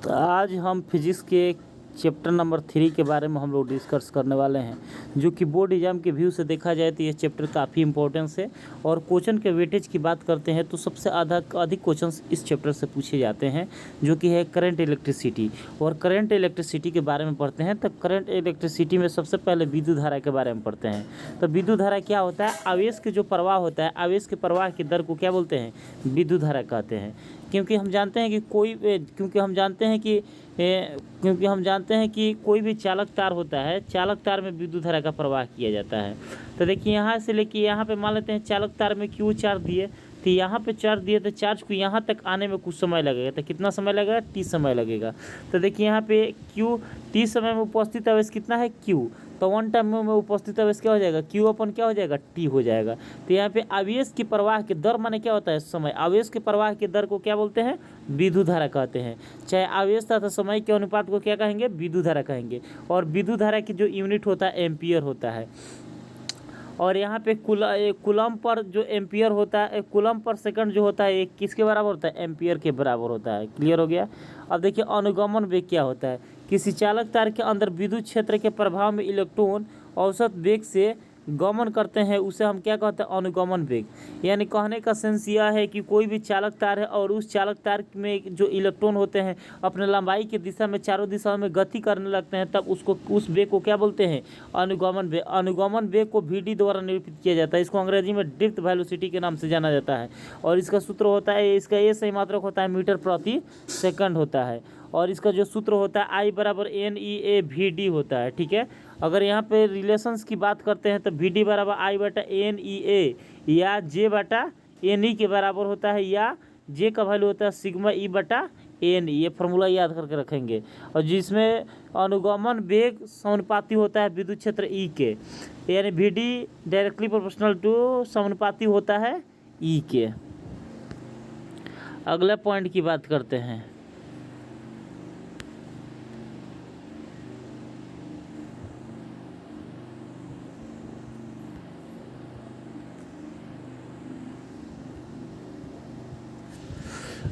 तो आज हम फिजिक्स के चैप्टर नंबर 3 के बारे में हम लोग डिस्कस करने वाले हैं, जो कि बोर्ड एग्जाम के व्यू से देखा जाए तो ये चैप्टर काफ़ी इंपॉर्टेंस है। और क्वेश्चन के वेटेज की बात करते हैं तो सबसे अधिक क्वेश्चंस इस चैप्टर से पूछे जाते हैं, जो कि है करंट इलेक्ट्रिसिटी। और करंट इलेक्ट्रिसिटी के बारे में पढ़ते हैं तो करंट इलेक्ट्रिसिटी में सबसे पहले विद्युत धारा के बारे में पढ़ते हैं। तो विद्युत धारा क्या होता है? आवेश के जो प्रवाह होता है, आवेश के प्रवाह की दर को क्या बोलते हैं? विद्युत धारा कहते हैं। क्योंकि हम जानते हैं कि कोई भी चालक तार होता है, चालक तार में विद्युत धारा का प्रवाह किया जाता है। तो देखिए, यहाँ से लेके यहाँ पे मान लेते हैं चालक तार में क्यू चार्ज दिए, तो यहाँ पे चार्ज दिए तो चार्ज को यहाँ तक आने में कुछ समय लगेगा। तो कितना समय लगेगा? टी समय लगेगा। तो देखिए यहाँ पे क्यू टी समय में उपस्थित आवेश कितना है? क्यू। तो 1 टाइम में उपस्थित आवेश क्या हो जाएगा? क्यू अपन क्या हो जाएगा? टी हो जाएगा। तो यहाँ पे आवेश की प्रवाह की दर माने क्या होता है? समय। आवेश के प्रवाह की दर को क्या बोलते हैं? विद्युत धारा कहते हैं। चाहे आवेश तथा समय के अनुपात को क्या कहेंगे? विद्युत धारा कहेंगे। और विद्युत धारा की जो यूनिट होता है एम्पियर होता है। और यहाँ पे कूलम पर जो एम्पियर होता है, कूलम पर सेकंड जो होता है, ये किसके बराबर होता है? एम्पियर के बराबर होता है। क्लियर हो गया? अब देखिए अनुगमन वेग क्या होता है। किसी चालक तार के अंदर विद्युत क्षेत्र के प्रभाव में इलेक्ट्रॉन औसत वेग से गमन करते हैं, उसे हम क्या कहते हैं? अनुगमन वेग। यानी कहने का सेंस यह है कि कोई भी चालक तार है और उस चालक तार में जो इलेक्ट्रॉन होते हैं अपने लंबाई की दिशा में चारों दिशाओं में गति करने लगते हैं, तब उस वेग को क्या बोलते हैं? अनुगमन वेग। अनुगमन वेग को वी द्वारा निरूपित किया जाता है। इसको अंग्रेजी में ड्रिफ्ट वेलोसिटी के नाम से जाना जाता है। और इसका सूत्र होता है, इसका ये सही मात्रक होता है मीटर प्रति सेकंड होता है। और इसका जो सूत्र होता है आई बराबर NEA/VD होता है। ठीक है। अगर यहाँ पे रिलेशंस की बात करते हैं तो VD बराबर I/NEA या J/NE के बराबर होता है, या J का वैल्यू होता है σE/NE। ये फार्मूला याद करके रखेंगे। और जिसमें अनुगमन वेग समानुपाती होता है विद्युत क्षेत्र E के, यानी VD डायरेक्टली प्रोपोर्शनल टू समानुपाती होता है E के। अगला पॉइंट की बात करते हैं।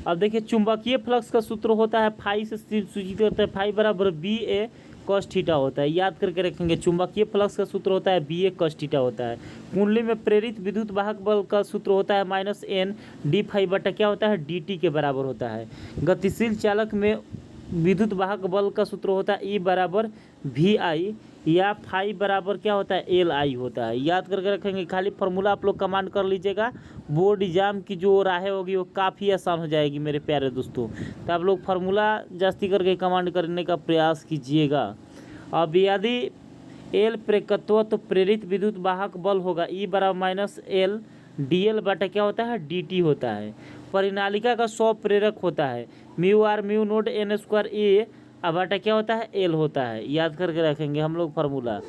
अब देखिए, चुंबकीय फ्लक्स का सूत्र होता है फाई से सूचित करते हैं, फाई बराबर BA cos थीटा होता है। याद करके रखेंगे, चुंबकीय फ्लक्स का सूत्र होता है BA cos थीटा होता है। कुंडली में प्रेरित विद्युत वाहक बल का सूत्र होता है -N d फाई बटा क्या होता है? DT के बराबर होता है। गतिशील चालक में विद्युत वाहक बल का सूत्र होता है E बराबर VI, या फाई बराबर क्या होता है? LI होता है। याद करके रखेंगे, खाली फार्मूला आप लोग कमांड कर लीजिएगा। बोर्ड एग्जाम की जो राहें होगी वो काफ़ी आसान हो जाएगी मेरे प्यारे दोस्तों। तो आप लोग फार्मूला जास्ती करके कमांड करने का प्रयास कीजिएगा। अब यदि L प्रेरकत्व तो प्रेरित विद्युत वाहक बल होगा E बराबर -L DL बटा क्या होता है? DT होता है। परिनालिका का 100 प्रेरक होता है, μR mu naught N² A बटा क्या होता है? L होता है। याद करके रखेंगे हम लोग फार्मूला।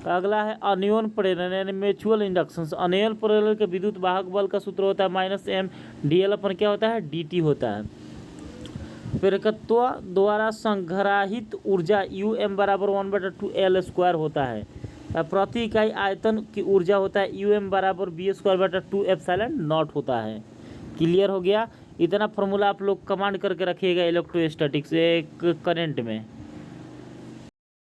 अगला है अनियन प्रेरण यानी म्यूचुअल इंडक्शन। अनियन प्रेरण के विद्युत वाहक बल का सूत्र होता है -M DL पर क्या होता है? DT होता है। प्रेरकत्व द्वारा संग्रहित ऊर्जा UM बराबर 1/2L² होता है। प्रति इकाई आयतन की ऊर्जा होता है UM बराबर V²/2ε0 होता है। क्लियर हो गया? इतना फार्मूला आप लोग कमांड करके रखिएगा इलेक्ट्रोस्टैटिक्स करंट में।